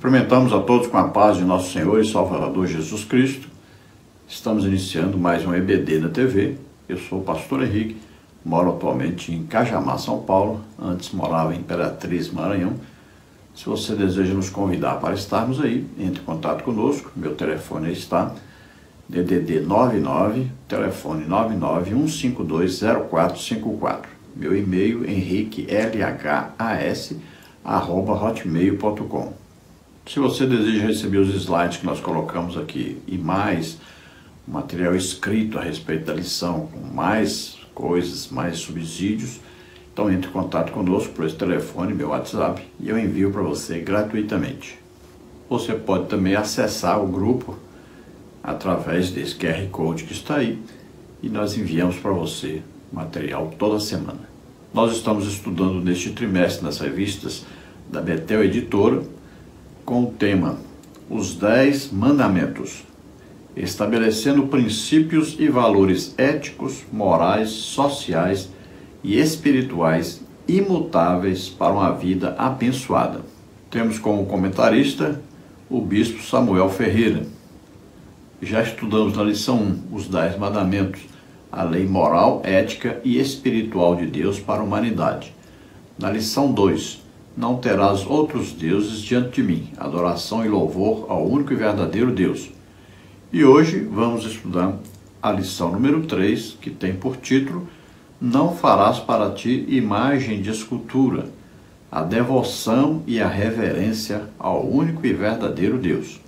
Cumprimentamos a todos com a paz de nosso Senhor e Salvador Jesus Cristo. Estamos iniciando mais um EBD na TV. Eu sou o pastor Henrique, moro atualmente em Cajamar, São Paulo. Antes morava em Imperatriz, Maranhão. Se você deseja nos convidar para estarmos aí, entre em contato conosco. Meu telefone aí está, DDD 99, telefone 991520454. Meu e-mail, henriquelhas@hotmail.com. Se você deseja receber os slides que nós colocamos aqui e mais material escrito a respeito da lição, com mais coisas, mais subsídios, então entre em contato conosco por esse telefone, meu WhatsApp, e eu envio para você gratuitamente. Você pode também acessar o grupo através desse QR Code que está aí e nós enviamos para você material toda semana. Nós estamos estudando neste trimestre nas revistas da Betel Editora com o tema Os 10 Mandamentos, estabelecendo princípios e valores éticos, morais, sociais e espirituais imutáveis para uma vida abençoada. Temos como comentarista o bispo Samuel Ferreira. Já estudamos na lição 1 os 10 mandamentos, a lei moral, ética e espiritual de Deus para a humanidade. Na lição 2, não terás outros deuses diante de mim, adoração e louvor ao único e verdadeiro Deus. E hoje vamos estudar a lição número 3, que tem por título Não farás para ti imagem de escultura, a devoção e a reverência ao único e verdadeiro Deus.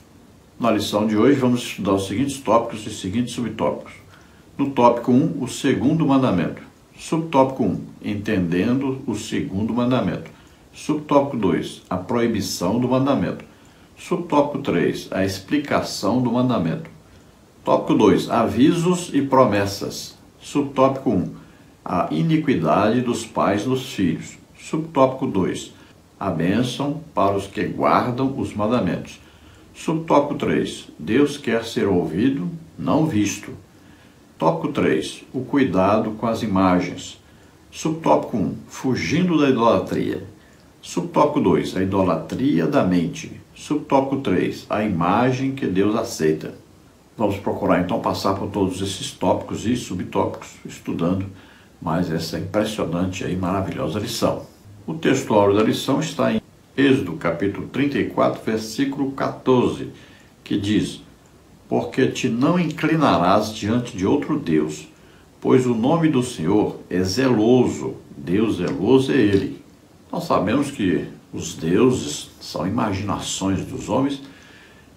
Na lição de hoje vamos estudar os seguintes tópicos e seguintes subtópicos. No tópico 1, o segundo mandamento. Subtópico 1, entendendo o segundo mandamento. Subtópico 2, a proibição do mandamento. Subtópico 3, a explicação do mandamento. Tópico 2, avisos e promessas. Subtópico 1, a iniquidade dos pais dos filhos. Subtópico 2, a bênção para os que guardam os mandamentos. Subtópico 3, Deus quer ser ouvido, não visto. Tópico 3, o cuidado com as imagens. Subtópico 1, fugindo da idolatria. Subtópico 2, a idolatria da mente. Subtópico 3, a imagem que Deus aceita. Vamos procurar então passar por todos esses tópicos e subtópicos, estudando mais essa impressionante e maravilhosa lição. O textuário da lição está em Êxodo, capítulo 34, versículo 14, que diz: Porque te não inclinarás diante de outro Deus, pois o nome do Senhor é zeloso, Deus zeloso é Ele. Nós sabemos que os deuses são imaginações dos homens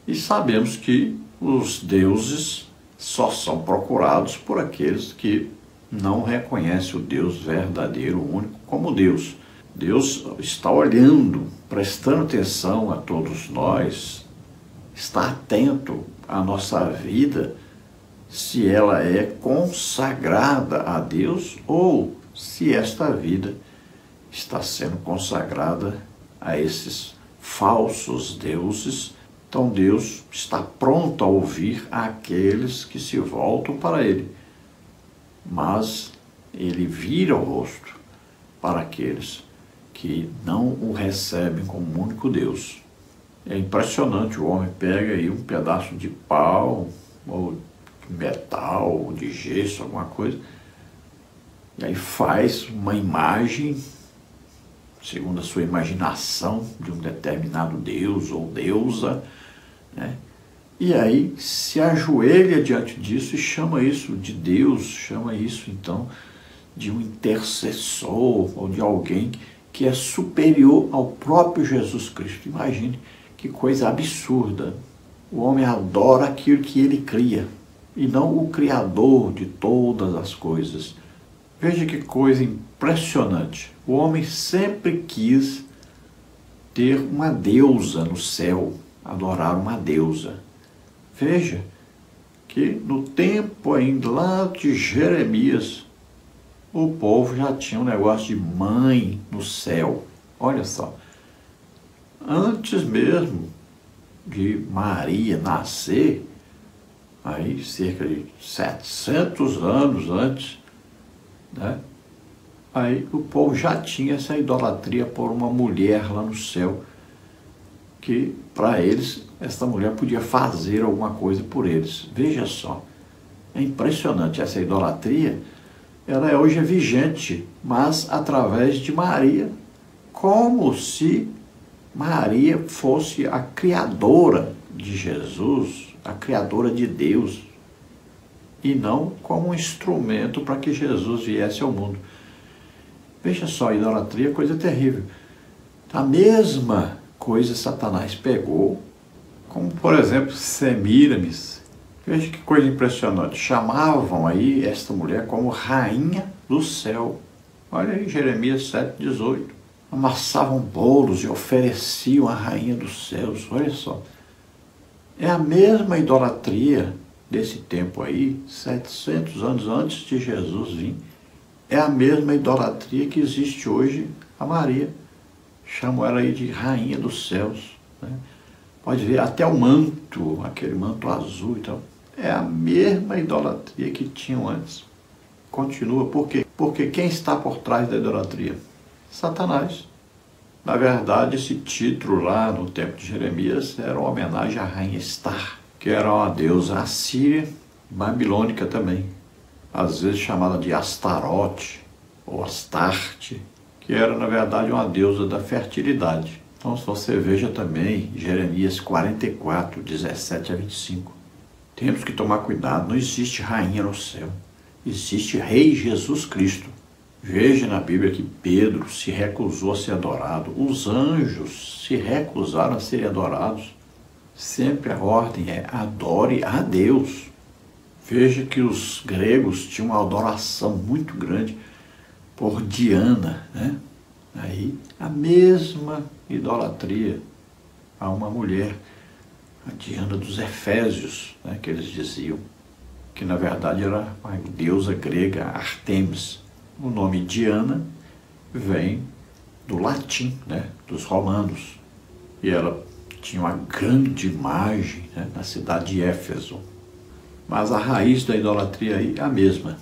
e sabemos que os deuses só são procurados por aqueles que não reconhecem o Deus verdadeiro, único, como Deus. Deus está olhando, prestando atenção a todos nós, está atento à nossa vida, se ela é consagrada a Deus ou se esta vida está sendo consagrada a esses falsos deuses. Então Deus está pronto a ouvir aqueles que se voltam para Ele, mas Ele vira o rosto para aqueles que não o recebem como único Deus. É impressionante, o homem pega aí um pedaço de pau, ou de metal, ou de gesso, alguma coisa, e aí faz uma imagem, segundo a sua imaginação, de um determinado Deus ou deusa, né? E aí se ajoelha diante disso e chama isso de Deus, chama isso então de um intercessor ou de alguém que é superior ao próprio Jesus Cristo. Imagine que coisa absurda. O homem adora aquilo que ele cria e não o Criador de todas as coisas. Veja que coisa impressionante. O homem sempre quis ter uma deusa no céu, adorar uma deusa. Veja que no tempo ainda lá de Jeremias, o povo já tinha um negócio de mãe no céu. Olha só, antes mesmo de Maria nascer, aí cerca de 700 anos antes, né? Aí o povo já tinha essa idolatria por uma mulher lá no céu. que para eles esta mulher podia fazer alguma coisa por eles. Veja só, é impressionante essa idolatria. Ela hoje é vigente, mas através de Maria, como se Maria fosse a criadora de Jesus, a criadora de Deus, e não como um instrumento para que Jesus viesse ao mundo. Veja só, a idolatria é coisa terrível. A mesma coisa Satanás pegou, como por exemplo Semíramis. Veja que coisa impressionante. Chamavam aí esta mulher como rainha do céu. Olha aí, Jeremias 7,18. Amassavam bolos e ofereciam a rainha dos céus. Olha só. É a mesma idolatria desse tempo aí, 700 anos antes de Jesus vir. É a mesma idolatria que existe hoje a Maria. Chamam ela aí de rainha dos céus, né? Pode ver até o manto, aquele manto azul e tal. É a mesma idolatria que tinham antes. Continua. Por quê? Porque quem está por trás da idolatria? Satanás. Na verdade, esse título lá no tempo de Jeremias era uma homenagem à rainha Estar, que era uma deusa assíria, babilônica também, às vezes chamada de Astarote ou Astarte, que era na verdade uma deusa da fertilidade. Então, se você veja também Jeremias 44, 17 a 25. Temos que tomar cuidado, não existe rainha no céu, existe Rei Jesus Cristo. Veja na Bíblia que Pedro se recusou a ser adorado, os anjos se recusaram a serem adorados. Sempre a ordem é adore a Deus. Veja que os gregos tinham uma adoração muito grande por Diana, né? Aí a mesma idolatria a uma mulher, a Diana dos Efésios, né, que eles diziam, que na verdade era uma deusa grega, Artemis. O nome Diana vem do latim, né, dos romanos, e ela tinha uma grande imagem, né, na cidade de Éfeso. Mas a raiz da idolatria aí é a mesma.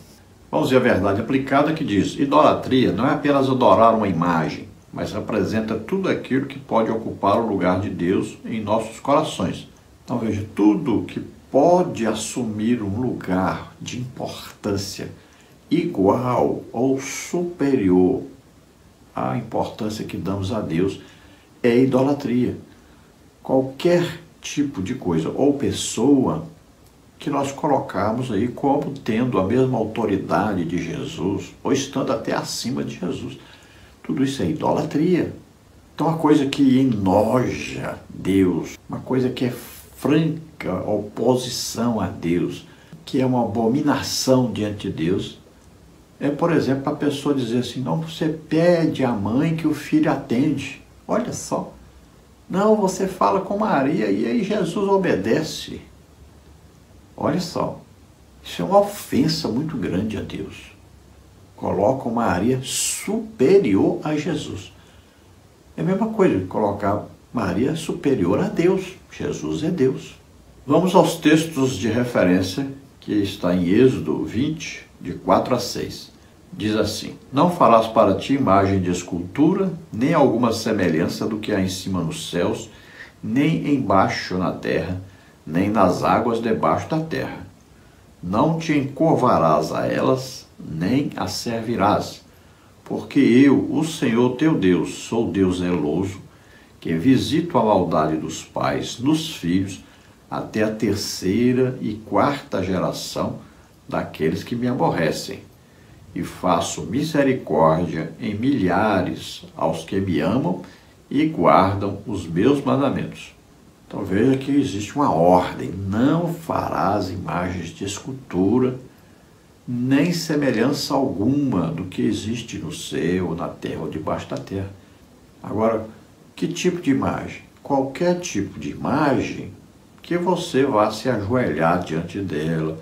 Vamos ver a verdade aplicada que diz: idolatria não é apenas adorar uma imagem, mas representa tudo aquilo que pode ocupar o lugar de Deus em nossos corações. Então veja, tudo que pode assumir um lugar de importância igual ou superior à importância que damos a Deus é idolatria. Qualquer tipo de coisa ou pessoa que nós colocamos aí como tendo a mesma autoridade de Jesus, ou estando até acima de Jesus, tudo isso é idolatria. Então, uma coisa que enoja Deus, uma coisa que é franca oposição a Deus, que é uma abominação diante de Deus, é, por exemplo, a pessoa dizer assim: não, você pede à mãe que o filho atende. Olha só. Não, você fala com Maria e aí Jesus obedece. Olha só. Isso é uma ofensa muito grande a Deus. Colocam Maria superior a Jesus. É a mesma coisa que colocar Maria superior a Deus. Jesus é Deus. Vamos aos textos de referência que está em Êxodo 20, de 4 a 6. Diz assim: não farás para ti imagem de escultura, nem alguma semelhança do que há em cima nos céus, nem embaixo na terra, nem nas águas debaixo da terra. Não te encurvarás a elas, nem as servirás, porque eu, o Senhor teu Deus, sou Deus zeloso, que visito a maldade dos pais nos filhos, até a 3ª e 4ª geração daqueles que me aborrecem, e faço misericórdia em milhares aos que me amam e guardam os meus mandamentos. Então veja que existe uma ordem: não farás imagens de escultura, nem semelhança alguma do que existe no céu, na terra ou debaixo da terra. Agora, que tipo de imagem? Qualquer tipo de imagem que você vá se ajoelhar diante dela,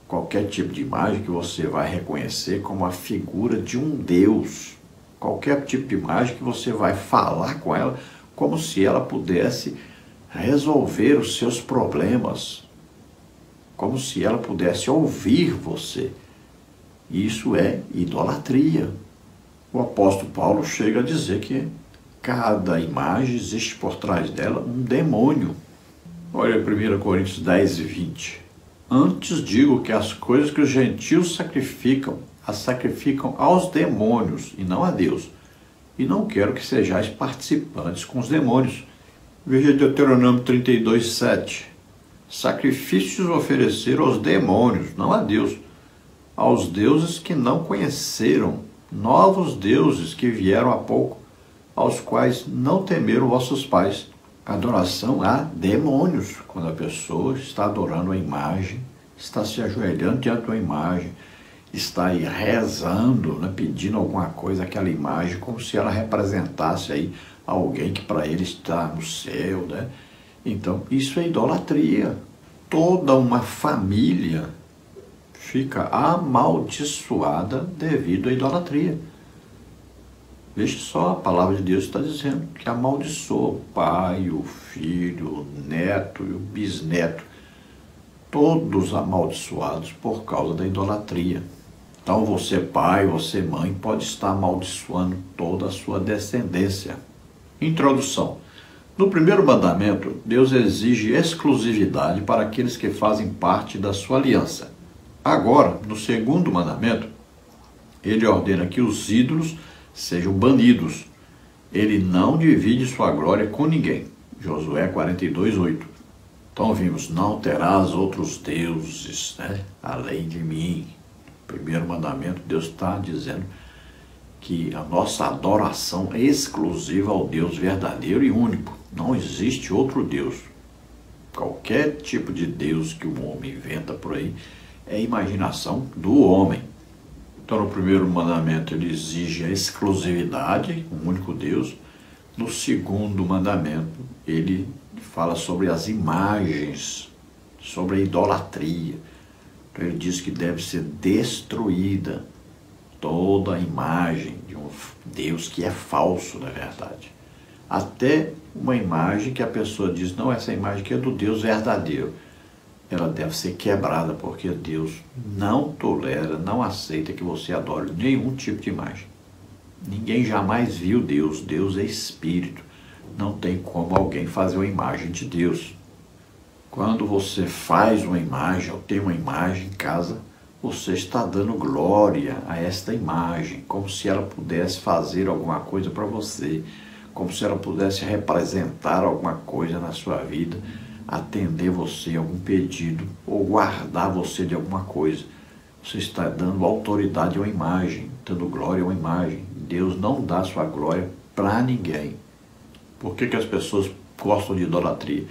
qualquer tipo de imagem que você vai reconhecer como a figura de um Deus, qualquer tipo de imagem que você vai falar com ela como se ela pudesse resolver os seus problemas, como se ela pudesse ouvir você. Isso é idolatria. O apóstolo Paulo chega a dizer que cada imagem existe por trás dela um demônio. Olha 1 Coríntios 10 e 20. Antes digo que as coisas que os gentios sacrificam, as sacrificam aos demônios e não a Deus. E não quero que sejais participantes com os demônios. Veja Deuteronômio 32, 7. Sacrifícios ofereceram aos demônios, não a Deus. Aos deuses que não conheceram, novos deuses que vieram há pouco, aos quais não temeram vossos pais. Adoração a demônios, quando a pessoa está adorando a imagem, está se ajoelhando diante de uma imagem, está aí rezando, né, pedindo alguma coisa àquela imagem, como se ela representasse aí alguém que para ele está no céu, né? Então, isso é idolatria. Toda uma família fica amaldiçoada devido à idolatria. Veja só, a palavra de Deus está dizendo que amaldiçoa o pai, o filho, o neto e o bisneto. Todos amaldiçoados por causa da idolatria. Então você pai, você mãe, pode estar amaldiçoando toda a sua descendência. Introdução. No primeiro mandamento, Deus exige exclusividade para aqueles que fazem parte da sua aliança. Agora, no segundo mandamento, ele ordena que os ídolos sejam banidos. Ele não divide sua glória com ninguém. Josué 42, 8. Então vimos, não terás outros deuses, né, além de mim. Primeiro mandamento, Deus está dizendo que a nossa adoração é exclusiva ao Deus verdadeiro e único. Não existe outro Deus. Qualquer tipo de Deus que o homem inventa por aí é imaginação do homem. Então, no primeiro mandamento, ele exige a exclusividade, um único Deus. No segundo mandamento, ele fala sobre as imagens, sobre a idolatria. Então, ele diz que deve ser destruída toda a imagem de um Deus que é falso, na verdade. Até uma imagem que a pessoa diz, não, essa imagem aqui é do Deus verdadeiro. Ela deve ser quebrada, porque Deus não tolera, não aceita que você adore nenhum tipo de imagem. Ninguém jamais viu Deus. Deus é espírito. Não tem como alguém fazer uma imagem de Deus. Quando você faz uma imagem, ou tem uma imagem em casa, você está dando glória a esta imagem, como se ela pudesse fazer alguma coisa para você, como se ela pudesse representar alguma coisa na sua vida, atender você a algum pedido ou guardar você de alguma coisa. Você está dando autoridade a uma imagem, dando glória a uma imagem. Deus não dá sua glória para ninguém. Por que as pessoas gostam de idolatria?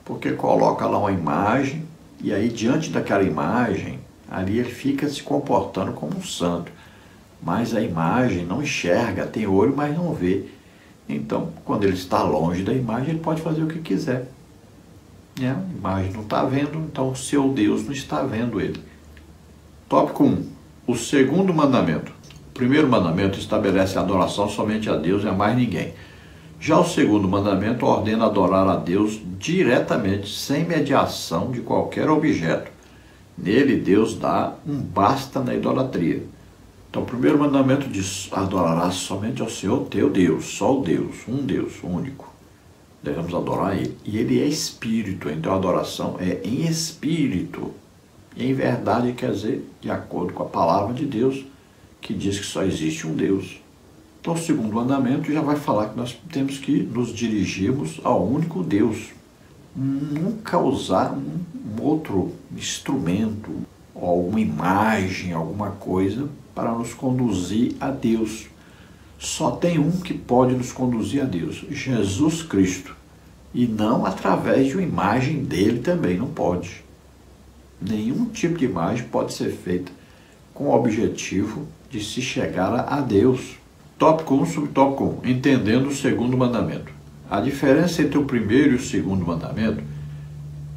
Porque coloca lá uma imagem e aí diante daquela imagem, ali ele fica se comportando como um santo. Mas a imagem não enxerga, tem olho, mas não vê. Então, quando ele está longe da imagem, ele pode fazer o que quiser. A imagem não está vendo, então o seu Deus não está vendo ele. Tópico 1. O segundo mandamento. O primeiro mandamento estabelece a adoração somente a Deus e a mais ninguém. Já o segundo mandamento ordena adorar a Deus diretamente, sem mediação de qualquer objeto. Nele, Deus dá um basta na idolatria. Então, o primeiro mandamento diz, adorarás somente ao Senhor teu Deus, só o Deus, um Deus, único. Devemos adorar Ele. E Ele é Espírito, então a adoração é em Espírito. E em verdade quer dizer, de acordo com a palavra de Deus, que diz que só existe um Deus. Então o segundo mandamento já vai falar que nós temos que nos dirigirmos ao único Deus. Nunca usar um outro instrumento, ou alguma imagem, alguma coisa, para nos conduzir a Deus. Só tem um que pode nos conduzir a Deus, Jesus Cristo. E não através de uma imagem dele também, não pode. Nenhum tipo de imagem pode ser feita com o objetivo de se chegar a Deus. Tópico 1, subtópico 1. Entendendo o segundo mandamento. A diferença entre o primeiro e o segundo mandamento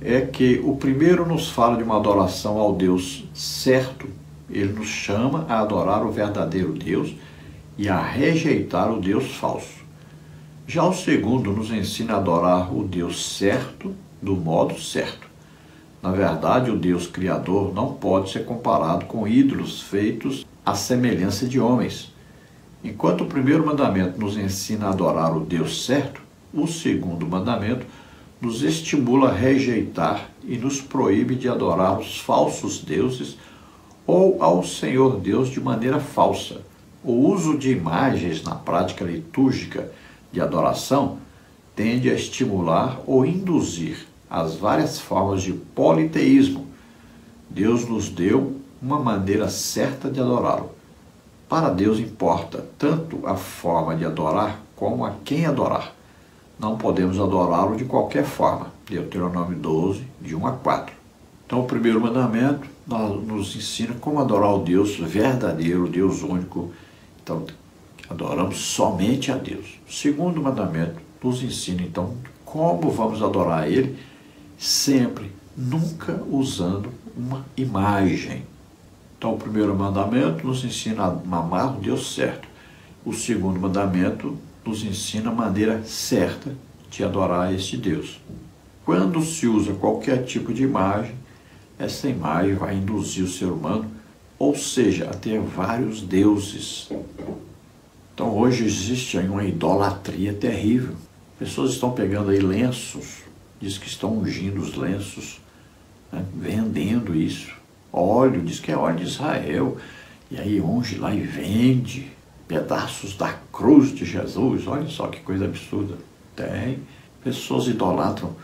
é que o primeiro nos fala de uma adoração ao Deus certo. Ele nos chama a adorar o verdadeiro Deus e a rejeitar o Deus falso. Já o segundo nos ensina a adorar o Deus certo, do modo certo. Na verdade, o Deus Criador não pode ser comparado com ídolos feitos à semelhança de homens. Enquanto o primeiro mandamento nos ensina a adorar o Deus certo, o segundo mandamento nos estimula a rejeitar e nos proíbe de adorar os falsos deuses ou ao Senhor Deus de maneira falsa. O uso de imagens na prática litúrgica de adoração tende a estimular ou induzir as várias formas de politeísmo. Deus nos deu uma maneira certa de adorá-lo. Para Deus importa tanto a forma de adorar como a quem adorar. Não podemos adorá-lo de qualquer forma. Deuteronômio 12, de 1 a 4. Então, o primeiro mandamento nos ensina como adorar o Deus verdadeiro, o Deus único. Então, adoramos somente a Deus. O segundo mandamento nos ensina, então, como vamos adorar Ele, sempre, nunca usando uma imagem. Então, o primeiro mandamento nos ensina a amar o Deus certo. O segundo mandamento nos ensina a maneira certa de adorar este Deus. Quando se usa qualquer tipo de imagem, essa imagem vai induzir o ser humano, ou seja, a ter vários deuses. Então hoje existe aí uma idolatria terrível. Pessoas estão pegando aí lenços, diz que estão ungindo os lenços, né, vendendo isso. Óleo, diz que é óleo de Israel, e aí unge lá e vende pedaços da cruz de Jesus. Olha só que coisa absurda. Tem. Pessoas idolatram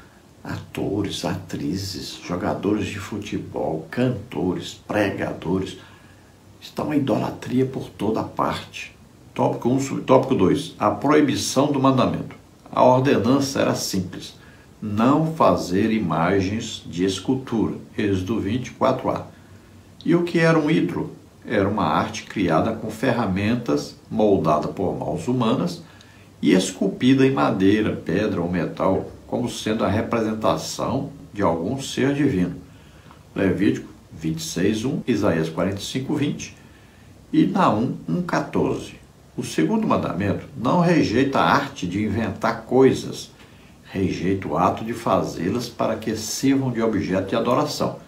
atores, atrizes, jogadores de futebol, cantores, pregadores. Está uma idolatria por toda parte. Tópico 1, subtópico 2. A proibição do mandamento. A ordenança era simples. Não fazer imagens de escultura. Êxodo 24a. E o que era um ídolo? Era uma arte criada com ferramentas, moldada por mãos humanas e esculpida em madeira, pedra ou metal, como sendo a representação de algum ser divino. Levítico 26:1, Isaías 45:20 e Naum 1:14. O segundo mandamento não rejeita a arte de inventar coisas, rejeita o ato de fazê-las para que sirvam de objeto de adoração.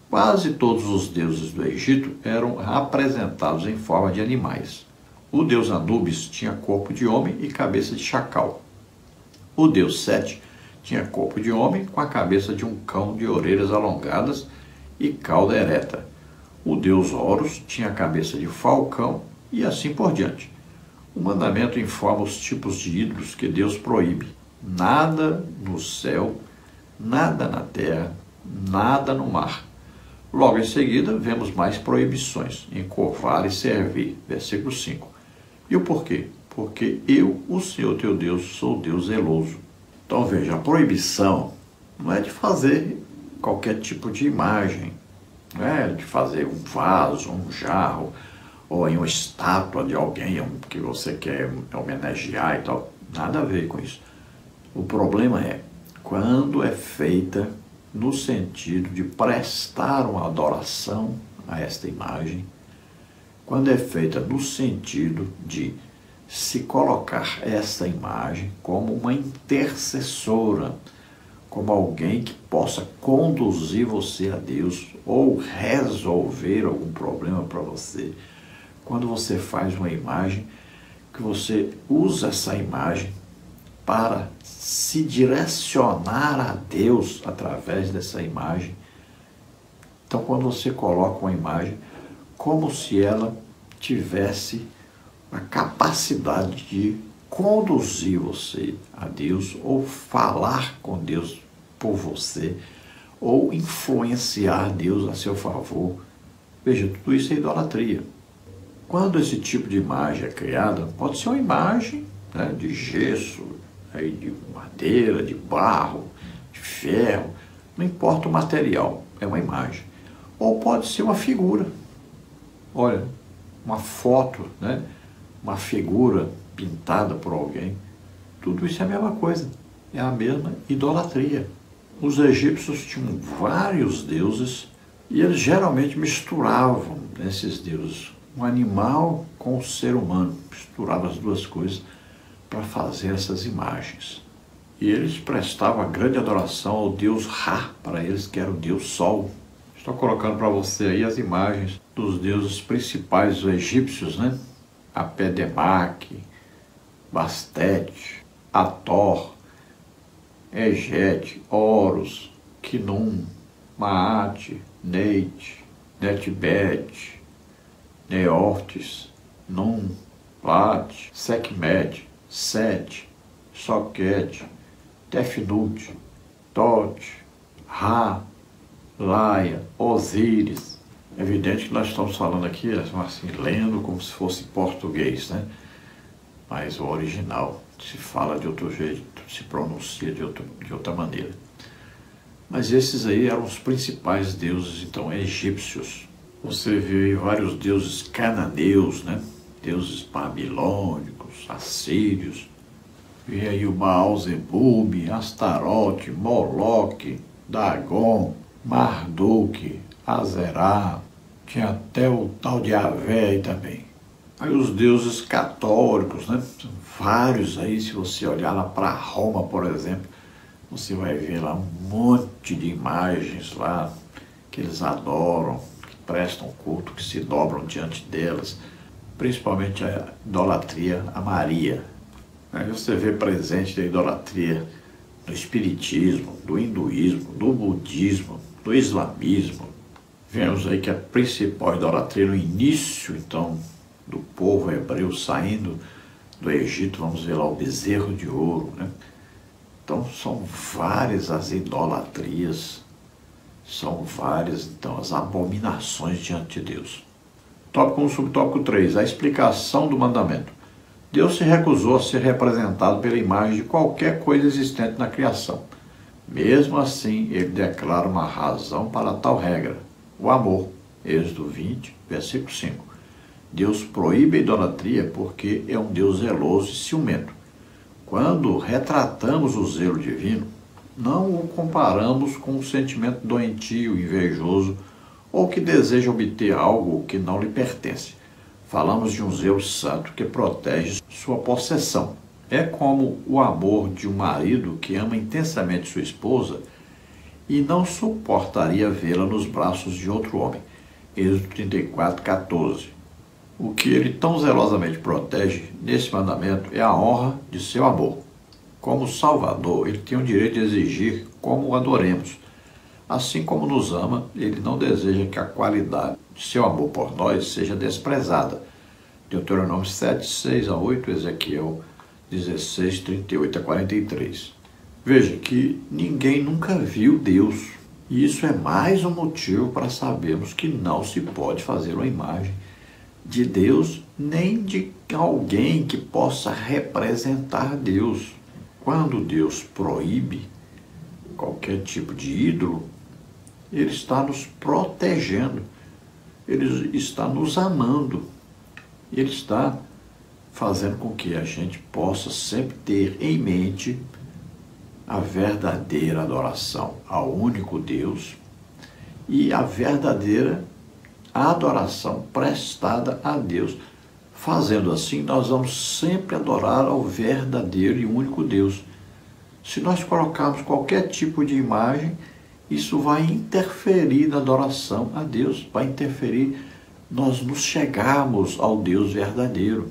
Quase todos os deuses do Egito eram apresentados em forma de animais. O deus Anubis tinha corpo de homem e cabeça de chacal. O deus Sete tinha corpo de homem com a cabeça de um cão de orelhas alongadas e cauda ereta. O deus Horus tinha a cabeça de falcão e assim por diante. O mandamento informa os tipos de ídolos que Deus proíbe. Nada no céu, nada na terra, nada no mar. Logo em seguida, vemos mais proibições, encurvar e servir, versículo 5. E o porquê? Porque eu, o Senhor teu Deus, sou Deus zeloso. Então veja, a proibição não é de fazer qualquer tipo de imagem, não é de fazer um vaso, um jarro, ou em uma estátua de alguém que você quer homenagear e tal. Nada a ver com isso. O problema é quando é feita no sentido de prestar uma adoração a esta imagem, quando é feita no sentido de se colocar essa imagem como uma intercessora, como alguém que possa conduzir você a Deus ou resolver algum problema para você. Quando você faz uma imagem, que você usa essa imagem para se direcionar a Deus através dessa imagem. Então, quando você coloca uma imagem, como se ela tivesse a capacidade de conduzir você a Deus, ou falar com Deus por você, ou influenciar Deus a seu favor. Veja, tudo isso é idolatria. Quando esse tipo de imagem é criada, pode ser uma imagem, né, de gesso, aí de madeira, de barro, de ferro, não importa o material, é uma imagem. Ou pode ser uma figura. Olha, uma foto, né? Uma figura pintada por alguém. Tudo isso é a mesma coisa, é a mesma idolatria. Os egípcios tinham vários deuses e eles geralmente misturavam esses deuses, um animal com o ser humano, misturavam as duas coisas para fazer essas imagens. E eles prestavam a grande adoração ao deus Ra, para eles que era o deus Sol. Estou colocando para você aí as imagens dos deuses principais dos egípcios, né? Apedemaque, Bastet, Ator, Egete, Horus, Quinum, Maate, Neite, Netbet, Neortes, Num, Plat, Sekhmet, Set, Soquete, Tefnut, Tote, Ra, Laia, Osíris. É evidente que nós estamos falando aqui, assim, lendo como se fosse português, né? Mas o original se fala de outro jeito, se pronuncia de outra maneira. Mas esses aí eram os principais deuses, então, egípcios. Você vê aí vários deuses cananeus, né? Deuses babilônicos, assírios. Vê aí o Baal-zebub, Astarote, Moloque, Dagon, Marduk, Azerá. Tinha até o tal de Avé aí também. Aí os deuses católicos, né? São vários aí, se você olhar lá para Roma, por exemplo, você vai ver lá um monte de imagens lá que eles adoram, que prestam culto, que se dobram diante delas, principalmente a idolatria a Maria. Aí você vê presente da idolatria do espiritismo, do hinduísmo, do budismo, do islamismo. Vemos aí que a principal idolatria no início, então, do povo hebreu saindo do Egito, vamos ver lá o bezerro de ouro, né? Então são várias as idolatrias, são várias então as abominações diante de Deus. Tópico 1, subtópico 3, a explicação do mandamento. Deus se recusou a ser representado pela imagem de qualquer coisa existente na criação. Mesmo assim, ele declara uma razão para tal regra, o amor. Êxodo 20, versículo 5. Deus proíbe a idolatria porque é um Deus zeloso e ciumento. Quando retratamos o zelo divino, não o comparamos com um sentimento doentio, invejoso ou que deseja obter algo que não lhe pertence. Falamos de um zelo santo que protege sua possessão. É como o amor de um marido que ama intensamente sua esposa e não suportaria vê-la nos braços de outro homem. Êxodo 34, 14. O que ele tão zelosamente protege nesse mandamento é a honra de seu amor. Como Salvador, ele tem o direito de exigir como o adoremos. Assim como nos ama, ele não deseja que a qualidade de seu amor por nós seja desprezada. Deuteronômio 7, 6 a 8, Ezequiel 16, 38 a 43. Veja que ninguém nunca viu Deus. E isso é mais um motivo para sabermos que não se pode fazer uma imagem de Deus, nem de alguém que possa representar Deus. Quando Deus proíbe qualquer tipo de ídolo, Ele está nos protegendo, Ele está nos amando, Ele está fazendo com que a gente possa sempre ter em mente a verdadeira adoração ao único Deus e a verdadeira adoração prestada a Deus. Fazendo assim, nós vamos sempre adorar ao verdadeiro e único Deus. Se nós colocarmos qualquer tipo de imagem, isso vai interferir na adoração a Deus, vai interferir nós nos chegarmos ao Deus verdadeiro.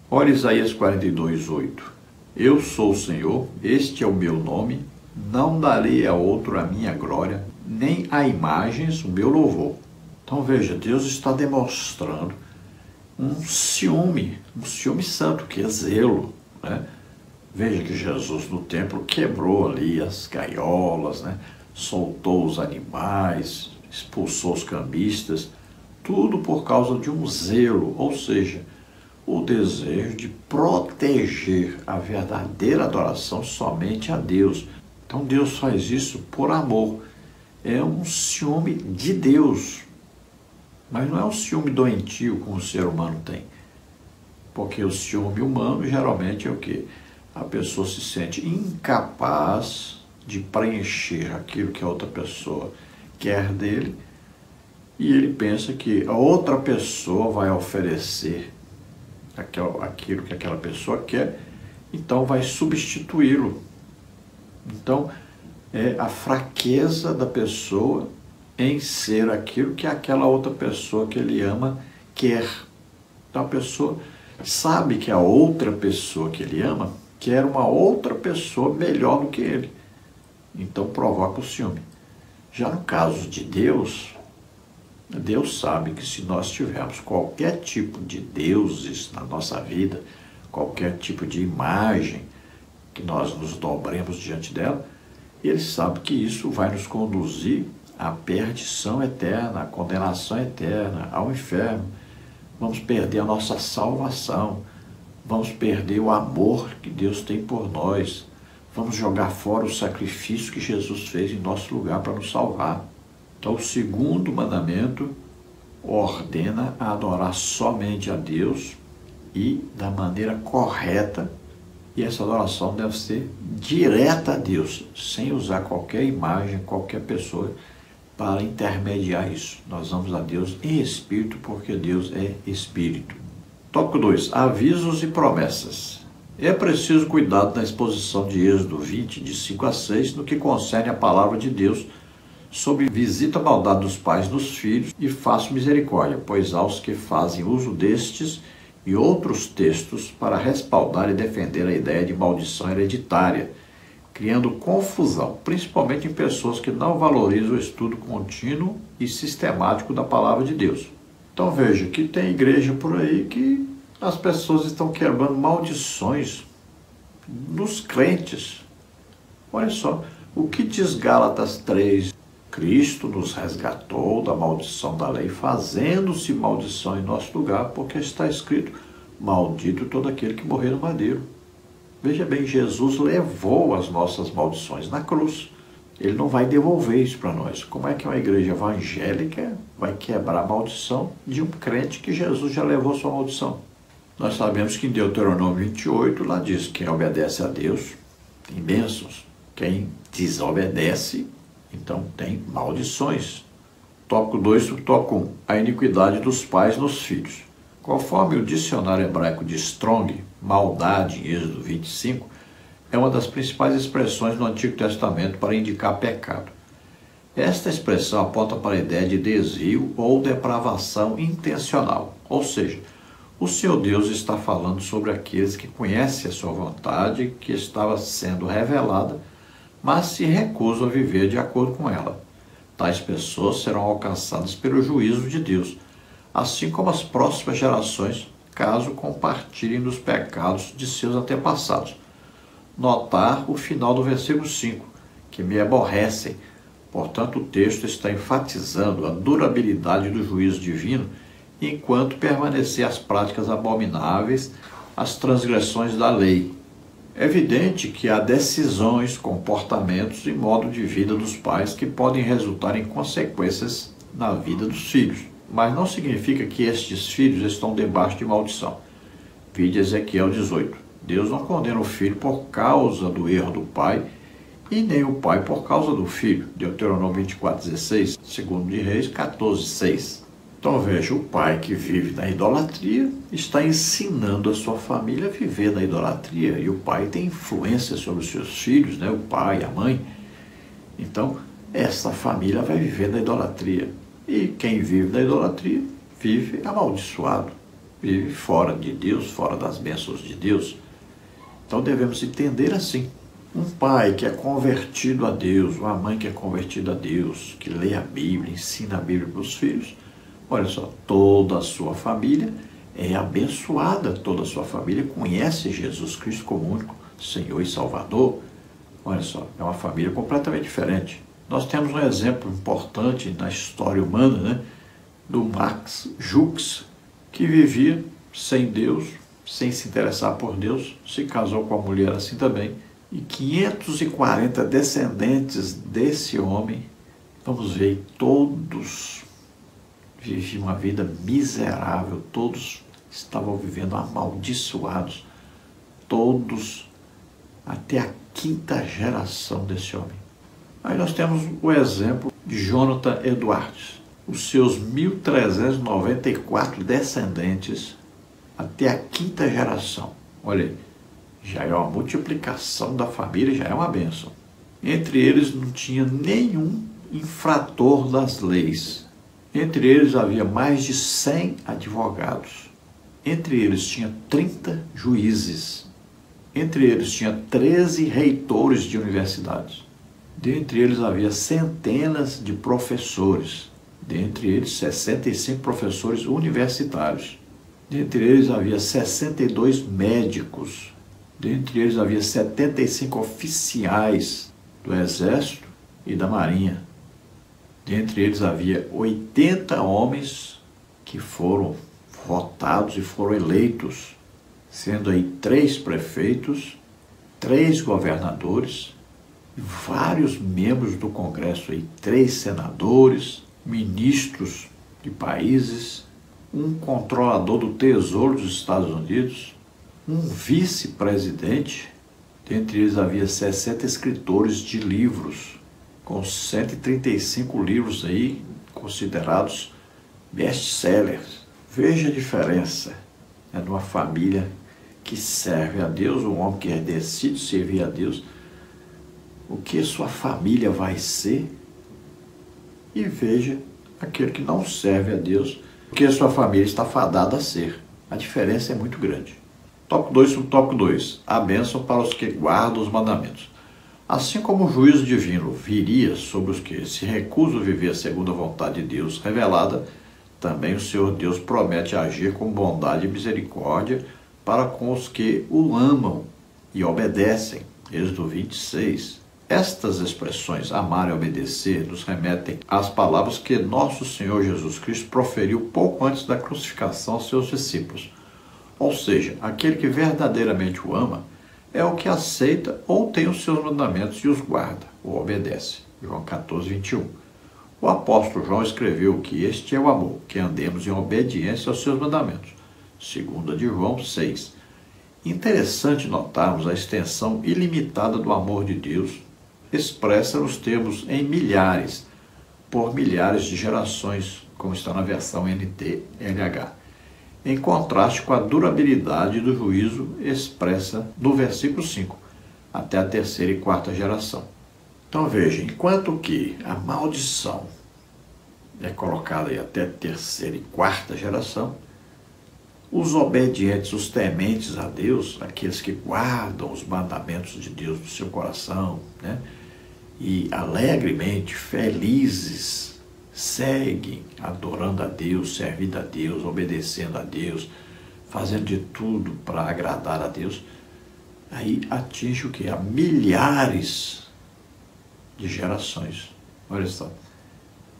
Olha Isaías 42, 8. Eu sou o Senhor, este é o meu nome, não darei a outro a minha glória, nem a imagens o meu louvor. Então veja, Deus está demonstrando um ciúme santo, que é zelo, né? Veja que Jesus no templo quebrou ali as gaiolas, né? Soltou os animais, expulsou os cambistas, tudo por causa de um zelo, ou seja, o desejo de proteger a verdadeira adoração somente a Deus. Então Deus faz isso por amor, é um ciúme de Deus. Mas não é um ciúme doentio como o ser humano tem. Porque o ciúme humano geralmente é o quê? A pessoa se sente incapaz de preencher aquilo que a outra pessoa quer dele e ele pensa que a outra pessoa vai oferecer aquilo que aquela pessoa quer, então vai substituí-lo. Então, é a fraqueza da pessoa em ser aquilo que aquela outra pessoa que ele ama quer. Então a pessoa sabe que a outra pessoa que ele ama quer uma outra pessoa melhor do que ele. Então provoca o ciúme. Já no caso de Deus, Deus sabe que se nós tivermos qualquer tipo de deuses na nossa vida, qualquer tipo de imagem que nós nos dobremos diante dela, Ele sabe que isso vai nos conduzir à perdição eterna, à condenação eterna, ao inferno. Vamos perder a nossa salvação, vamos perder o amor que Deus tem por nós, vamos jogar fora o sacrifício que Jesus fez em nosso lugar para nos salvar. Então, o segundo mandamento ordena a adorar somente a Deus e da maneira correta, e essa adoração deve ser direta a Deus, sem usar qualquer imagem, qualquer pessoa para intermediar isso. Nós vamos a Deus em espírito, porque Deus é espírito. Tópico 2. Avisos e promessas. É preciso cuidado na exposição de Êxodo 20, de 5 a 6, no que concerne a palavra de Deus sobre visita a maldade dos pais nos filhos e faço misericórdia, pois há os que fazem uso destes e outros textos para respaldar e defender a ideia de maldição hereditária, criando confusão, principalmente em pessoas que não valorizam o estudo contínuo e sistemático da palavra de Deus. Então veja que tem igreja por aí que as pessoas estão quebrando maldições nos crentes. Olha só, o que diz Gálatas 3? Cristo nos resgatou da maldição da lei, fazendo-se maldição em nosso lugar, porque está escrito, maldito todo aquele que morrer no madeiro. Veja bem, Jesus levou as nossas maldições na cruz. Ele não vai devolver isso para nós. Como é que uma igreja evangélica vai quebrar a maldição de um crente que Jesus já levou sua maldição? Nós sabemos que em Deuteronômio 28, lá diz, quem obedece a Deus tem bênçãos. Quem desobedece, então tem maldições. Tópico 2, subtópico 1. A iniquidade dos pais nos filhos. Conforme o dicionário hebraico de Strong, maldade, em Êxodo 25, é uma das principais expressões no Antigo Testamento para indicar pecado. Esta expressão aponta para a ideia de desvio ou depravação intencional, ou seja, o Senhor Deus está falando sobre aqueles que conhecem a sua vontade, que estava sendo revelada, mas se recusam a viver de acordo com ela. Tais pessoas serão alcançadas pelo juízo de Deus, assim como as próximas gerações, caso compartilhem dos pecados de seus antepassados. Notar o final do versículo 5, que me aborrecem. Portanto, o texto está enfatizando a durabilidade do juízo divino, enquanto permanecer as práticas abomináveis, as transgressões da lei. É evidente que há decisões, comportamentos e modo de vida dos pais que podem resultar em consequências na vida dos filhos, mas não significa que estes filhos estão debaixo de maldição. Vide Ezequiel 18. Deus não condena o filho por causa do erro do pai e nem o pai por causa do filho. Deuteronômio 24:16, 2 de Reis 14:6. Então veja, o pai que vive na idolatria está ensinando a sua família a viver na idolatria, e o pai tem influência sobre os seus filhos, né? O pai, a mãe. Então, essa família vai viver na idolatria. E quem vive na idolatria vive amaldiçoado, vive fora de Deus, fora das bênçãos de Deus. Então devemos entender assim. Um pai que é convertido a Deus, uma mãe que é convertida a Deus, que lê a Bíblia, ensina a Bíblia para os filhos, olha só, toda a sua família é abençoada, toda a sua família conhece Jesus Cristo como único Senhor e Salvador. Olha só, é uma família completamente diferente. Nós temos um exemplo importante na história humana, né, do Max Jukes, que vivia sem Deus, sem se interessar por Deus, se casou com uma mulher assim também, e 540 descendentes desse homem, vamos ver, todos viviam uma vida miserável, todos estavam vivendo amaldiçoados, todos até a 5ª geração desse homem. Aí nós temos o exemplo de Jonathan Edwards, os seus 1.394 descendentes até a 5ª geração. Olha aí, já é uma multiplicação da família, já é uma bênção. Entre eles não tinha nenhum infrator das leis. Entre eles havia mais de 100 advogados. Entre eles tinha 30 juízes. Entre eles tinha 13 reitores de universidades. Dentre eles havia centenas de professores. Dentre eles 65 professores universitários. Dentre eles havia 62 médicos. Dentre eles havia 75 oficiais do Exército e da Marinha. Dentre eles havia 80 homens que foram votados e foram eleitos, sendo aí 3 prefeitos, 3 governadores, vários membros do Congresso, aí, 3 senadores, ministros de países, um controlador do Tesouro dos Estados Unidos, um vice-presidente. Dentre eles havia 60 escritores de livros, com 135 livros aí considerados best-sellers. Veja a diferença, né, de uma família que serve a Deus, um homem que decide servir a Deus, o que sua família vai ser, e veja aquele que não serve a Deus, o que sua família está fadada a ser. A diferença é muito grande. Tópico 2, subtópico 2. A bênção para os que guardam os mandamentos. Assim como o juízo divino viria sobre os que se recusam a viver segundo a vontade de Deus revelada, também o Senhor Deus promete agir com bondade e misericórdia para com os que o amam e obedecem. Êxodo 26. Estas expressões, amar e obedecer, nos remetem às palavras que nosso Senhor Jesus Cristo proferiu pouco antes da crucificação aos seus discípulos. Ou seja, aquele que verdadeiramente o ama é o que aceita ou tem os seus mandamentos e os guarda, ou obedece. João 14, 21. O apóstolo João escreveu que este é o amor, que andemos em obediência aos seus mandamentos. 2 de João 6. Interessante notarmos a extensão ilimitada do amor de Deus, expressa nos termos em milhares, por milhares de gerações, como está na versão NTLH, em contraste com a durabilidade do juízo expressa no versículo 5, até a 3ª e 4ª geração. Então veja, enquanto que a maldição é colocada aí até a 3ª e 4ª geração, os obedientes, os tementes a Deus, aqueles que guardam os mandamentos de Deus no seu coração, né, e alegremente, felizes, seguem adorando a Deus, servindo a Deus, obedecendo a Deus, fazendo de tudo para agradar a Deus, aí atinge o que? A milhares de gerações. Olha só.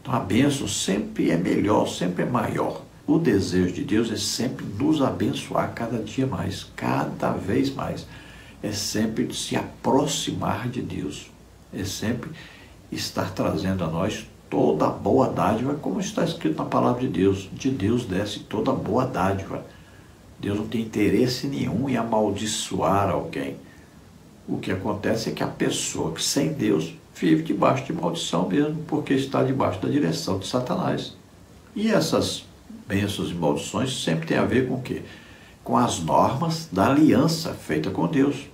Então a bênção sempre é melhor, sempre é maior. O desejo de Deus é sempre nos abençoar cada dia mais, cada vez mais. É sempre se aproximar de Deus. É sempre estar trazendo a nós toda a boa dádiva, como está escrito na palavra de Deus. De Deus desce toda a boa dádiva. Deus não tem interesse nenhum em amaldiçoar alguém. O que acontece é que a pessoa que sem Deus vive debaixo de maldição mesmo, porque está debaixo da direção de Satanás. E essas bênçãos e maldições sempre têm a ver com o quê? Com as normas da aliança feita com Deus.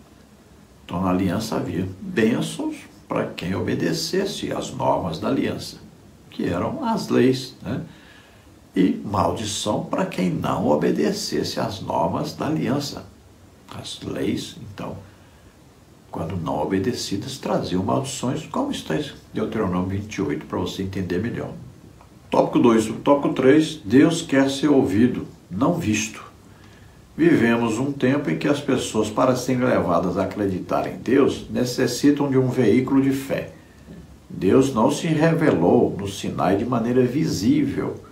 Então na aliança havia bênçãos para quem obedecesse às normas da aliança, que eram as leis, né? E maldição para quem não obedecesse às normas da aliança. As leis, então, quando não obedecidas, traziam maldições, como está em Deuteronômio 28, para você entender melhor. Tópico 2, subtópico 3, Deus quer ser ouvido, não visto. Vivemos um tempo em que as pessoas, para serem levadas a acreditar em Deus, necessitam de um veículo de fé. Deus não se revelou no Sinai de maneira visível,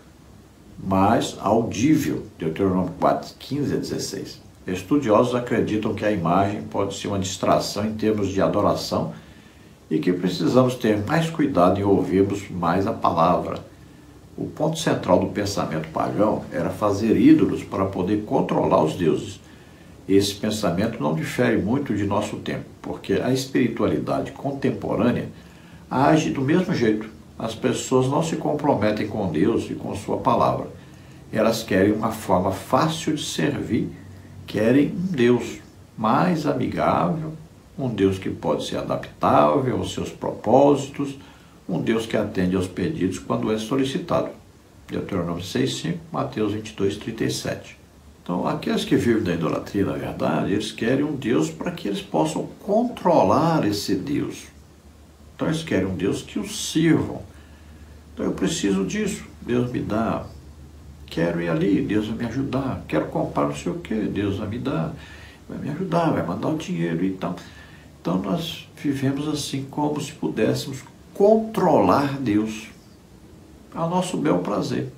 mas audível. Deuteronômio 4, 15 a 16. Estudiosos acreditam que a imagem pode ser uma distração em termos de adoração e que precisamos ter mais cuidado em ouvirmos mais a palavra. O ponto central do pensamento pagão era fazer ídolos para poder controlar os deuses. Esse pensamento não difere muito de nosso tempo, porque a espiritualidade contemporânea age do mesmo jeito. As pessoas não se comprometem com Deus e com sua palavra. Elas querem uma forma fácil de servir, querem um Deus mais amigável, um Deus que pode ser adaptável aos seus propósitos, um Deus que atende aos pedidos quando é solicitado. Deuteronômio 6:5, Mateus 22:37. Então, aqueles que vivem da idolatria, na verdade, eles querem um Deus para que eles possam controlar esse Deus. Então, eles querem um Deus que os sirvam. Então, eu preciso disso, Deus me dá. Quero ir ali, Deus vai me ajudar. Quero comprar não sei o quê, Deus vai me dar. Vai me ajudar, vai mandar o dinheiro e tal. Então, nós vivemos assim como se pudéssemos controlar Deus ao nosso bel prazer.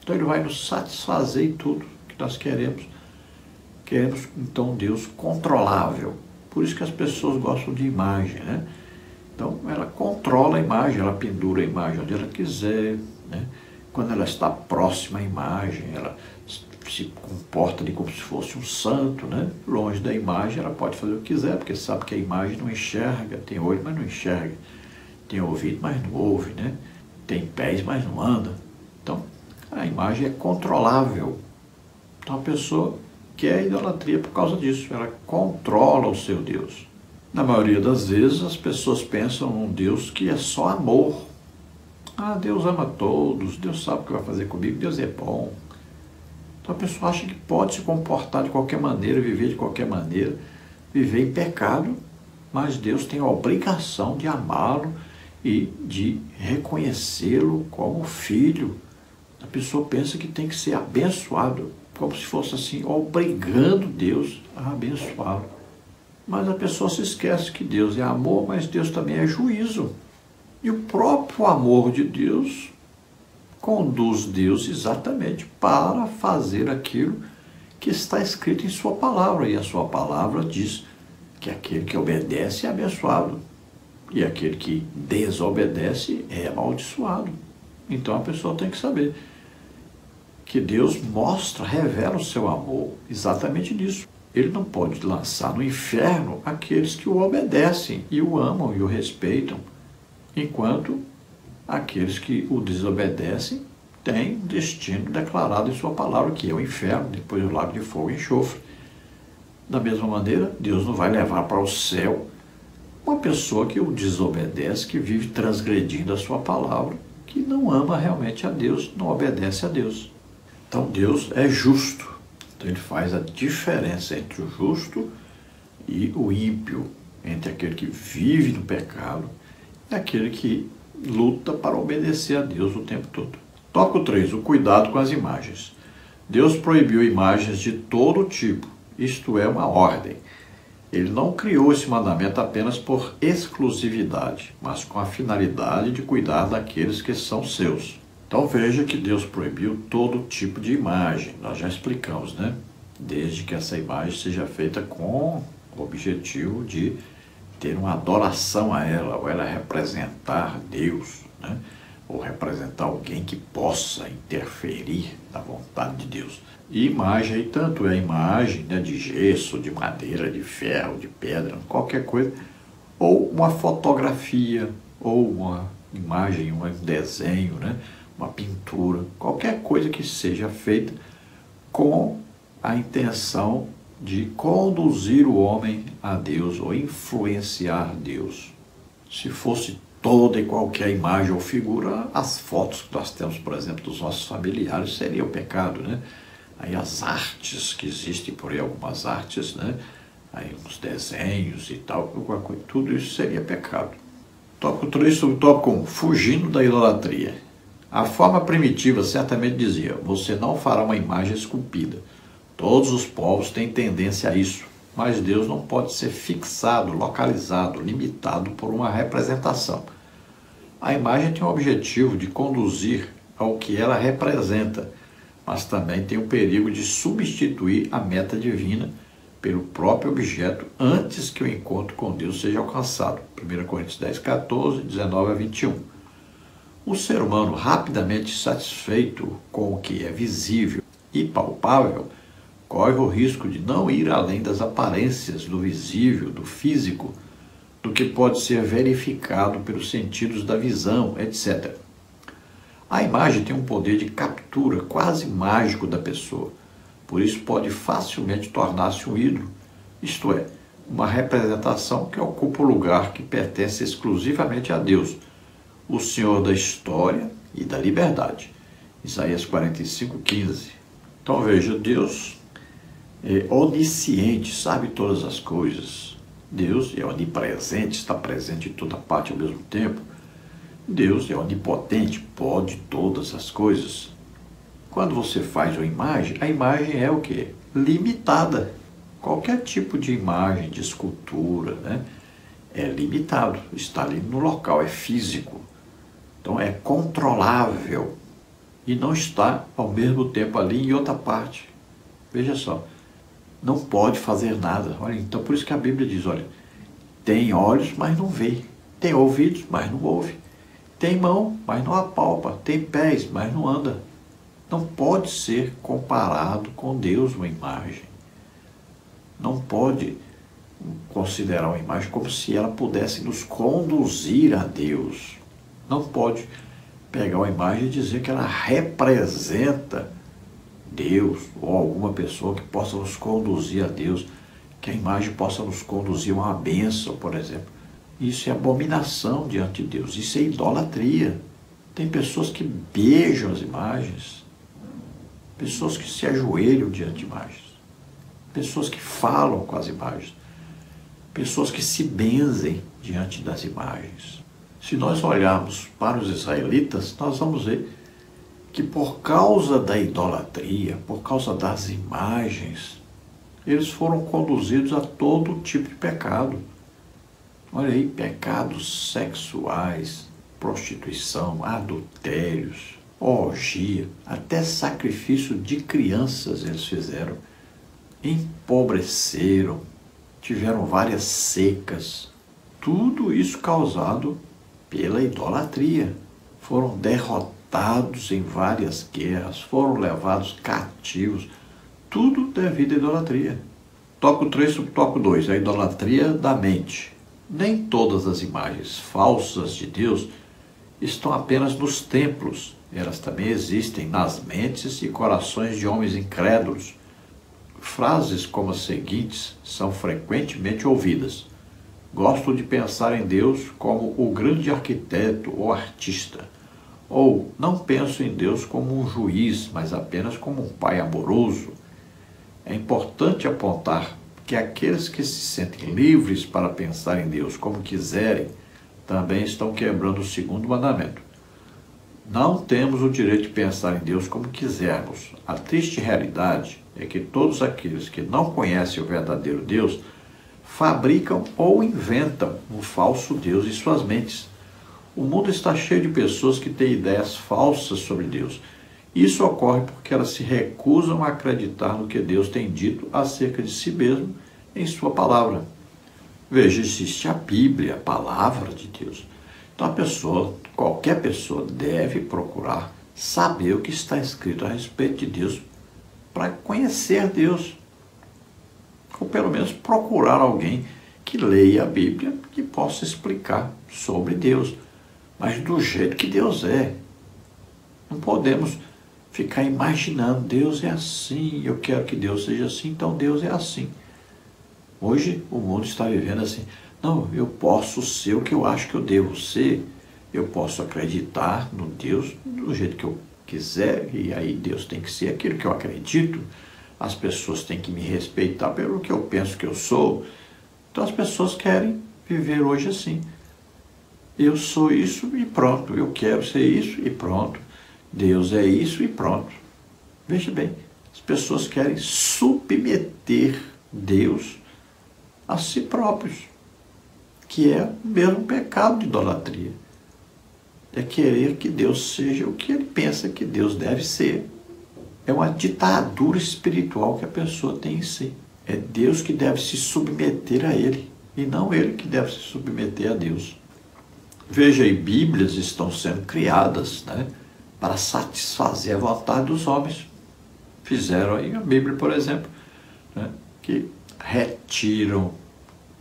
Então, Ele vai nos satisfazer em tudo que nós queremos. Queremos, então, Deus controlável. Por isso que as pessoas gostam de imagem, né? Então, ela controla a imagem, ela pendura a imagem onde ela quiser, né? Quando ela está próxima à imagem, ela se comporta como se fosse um santo, né? Longe da imagem, ela pode fazer o que quiser, porque sabe que a imagem não enxerga, tem olho, mas não enxerga, tem ouvido, mas não ouve, né? Tem pés, mas não anda. Então, a imagem é controlável. Então, a pessoa quer a idolatria por causa disso, ela controla o seu Deus. Na maioria das vezes, as pessoas pensam num Deus que é só amor. Ah, Deus ama todos, Deus sabe o que vai fazer comigo, Deus é bom. Então a pessoa acha que pode se comportar de qualquer maneira, viver de qualquer maneira, viver em pecado, mas Deus tem a obrigação de amá-lo e de reconhecê-lo como filho. A pessoa pensa que tem que ser abençoado, como se fosse assim, obrigando Deus a abençoá-lo. Mas a pessoa se esquece que Deus é amor, mas Deus também é juízo. E o próprio amor de Deus conduz Deus exatamente para fazer aquilo que está escrito em sua palavra. E a sua palavra diz que aquele que obedece é abençoado e aquele que desobedece é amaldiçoado. Então a pessoa tem que saber que Deus mostra, revela o seu amor exatamente nisso. Ele não pode lançar no inferno aqueles que o obedecem e o amam e o respeitam, enquanto aqueles que o desobedecem têm destino declarado em sua palavra, que é o inferno, depois o lago de fogo e enxofre. Da mesma maneira, Deus não vai levar para o céu uma pessoa que o desobedece, que vive transgredindo a sua palavra, que não ama realmente a Deus, não obedece a Deus. Então Deus é justo. Então Ele faz a diferença entre o justo e o ímpio, entre aquele que vive no pecado e aquele que luta para obedecer a Deus o tempo todo. Tópico 3. O cuidado com as imagens. Deus proibiu imagens de todo tipo, isto é, uma ordem. Ele não criou esse mandamento apenas por exclusividade, mas com a finalidade de cuidar daqueles que são seus. Então veja que Deus proibiu todo tipo de imagem, nós já explicamos, né? Desde que essa imagem seja feita com o objetivo de ter uma adoração a ela, ou ela representar Deus, né? Ou representar alguém que possa interferir na vontade de Deus. E imagem, aí, tanto é imagem, né, de gesso, de madeira, de ferro, de pedra, qualquer coisa, ou uma fotografia, ou uma imagem, um desenho, né? Uma pintura, qualquer coisa que seja feita com a intenção de conduzir o homem a Deus ou influenciar Deus. Se fosse toda e qualquer imagem ou figura, as fotos que nós temos, por exemplo, dos nossos familiares, seria o pecado, né? Aí as artes que existem por aí, algumas artes, né? Aí uns desenhos e tal, tudo isso seria pecado. Tópico 3 sobre o tópico 1, fugindo da idolatria. A forma primitiva certamente dizia, você não fará uma imagem esculpida. Todos os povos têm tendência a isso, mas Deus não pode ser fixado, localizado, limitado por uma representação. A imagem tem o objetivo de conduzir ao que ela representa, mas também tem o perigo de substituir a meta divina pelo próprio objeto antes que o encontro com Deus seja alcançado. 1 Coríntios 10, 14, 19 a 21. O ser humano, rapidamente satisfeito com o que é visível e palpável, corre o risco de não ir além das aparências do visível, do físico, do que pode ser verificado pelos sentidos da visão, etc. A imagem tem um poder de captura quase mágico da pessoa, por isso pode facilmente tornar-se um ídolo, isto é, uma representação que ocupa o lugar que pertence exclusivamente a Deus, o Senhor da história e da liberdade. Isaías 45, 15. Então veja, Deus é onisciente, sabe todas as coisas. Deus é onipresente, está presente em toda parte ao mesmo tempo. Deus é onipotente, pode todas as coisas. Quando você faz uma imagem, a imagem é o quê? Limitada. Qualquer tipo de imagem, de escultura, né, é limitado, está ali no local, é físico. Então é controlável e não está ao mesmo tempo ali em outra parte. Veja só, não pode fazer nada. Olha, então por isso que a Bíblia diz, olha, tem olhos, mas não vê. Tem ouvidos, mas não ouve. Tem mão, mas não apalpa. Tem pés, mas não anda. Não pode ser comparado com Deus uma imagem. Não pode considerar uma imagem como se ela pudesse nos conduzir a Deus. Não pode pegar uma imagem e dizer que ela representa Deus ou alguma pessoa que possa nos conduzir a Deus, que a imagem possa nos conduzir a uma bênção, por exemplo. Isso é abominação diante de Deus, isso é idolatria. Tem pessoas que beijam as imagens, pessoas que se ajoelham diante de imagens, pessoas que falam com as imagens, pessoas que se benzem diante das imagens. Se nós olharmos para os israelitas, nós vamos ver que por causa da idolatria, por causa das imagens, eles foram conduzidos a todo tipo de pecado. Olha aí, pecados sexuais, prostituição, adultérios, orgia, até sacrifício de crianças eles fizeram. Empobreceram, tiveram várias secas. Tudo isso causado pela idolatria. Foram derrotados em várias guerras, foram levados cativos. Tudo devido à idolatria. Tópico 3 sobre tópico 2, a idolatria da mente. Nem todas as imagens falsas de Deus estão apenas nos templos. Elas também existem nas mentes e corações de homens incrédulos. Frases como as seguintes são frequentemente ouvidas. Gosto de pensar em Deus como o grande arquiteto ou artista. Ou não penso em Deus como um juiz, mas apenas como um pai amoroso. É importante apontar que aqueles que se sentem livres para pensar em Deus como quiserem, também estão quebrando o segundo mandamento. Não temos o direito de pensar em Deus como quisermos. A triste realidade é que todos aqueles que não conhecem o verdadeiro Deus fabricam ou inventam um falso Deus em suas mentes. O mundo está cheio de pessoas que têm ideias falsas sobre Deus. Isso ocorre porque elas se recusam a acreditar no que Deus tem dito acerca de si mesmo em sua palavra. Veja, existe a Bíblia, a palavra de Deus. Então qualquer pessoa deve procurar saber o que está escrito a respeito de Deus para conhecer Deus. Ou pelo menos procurar alguém que leia a Bíblia que possa explicar sobre Deus, mas do jeito que Deus é. Não podemos ficar imaginando, Deus é assim, eu quero que Deus seja assim, então Deus é assim. Hoje o mundo está vivendo assim, não, eu posso ser o que eu acho que eu devo ser, eu posso acreditar no Deus do jeito que eu quiser, e aí Deus tem que ser aquilo que eu acredito, as pessoas têm que me respeitar pelo que eu penso que eu sou. Então as pessoas querem viver hoje assim. Eu sou isso e pronto, eu quero ser isso e pronto. Deus é isso e pronto. Veja bem, as pessoas querem submeter Deus a si próprios, que é o mesmo pecado de idolatria. É querer que Deus seja o que ele pensa que Deus deve ser. É uma ditadura espiritual que a pessoa tem em si. É Deus que deve se submeter a ele, e não ele que deve se submeter a Deus. Veja aí, Bíblias estão sendo criadas, né, para satisfazer a vontade dos homens. Fizeram aí a Bíblia, por exemplo, né, que retiram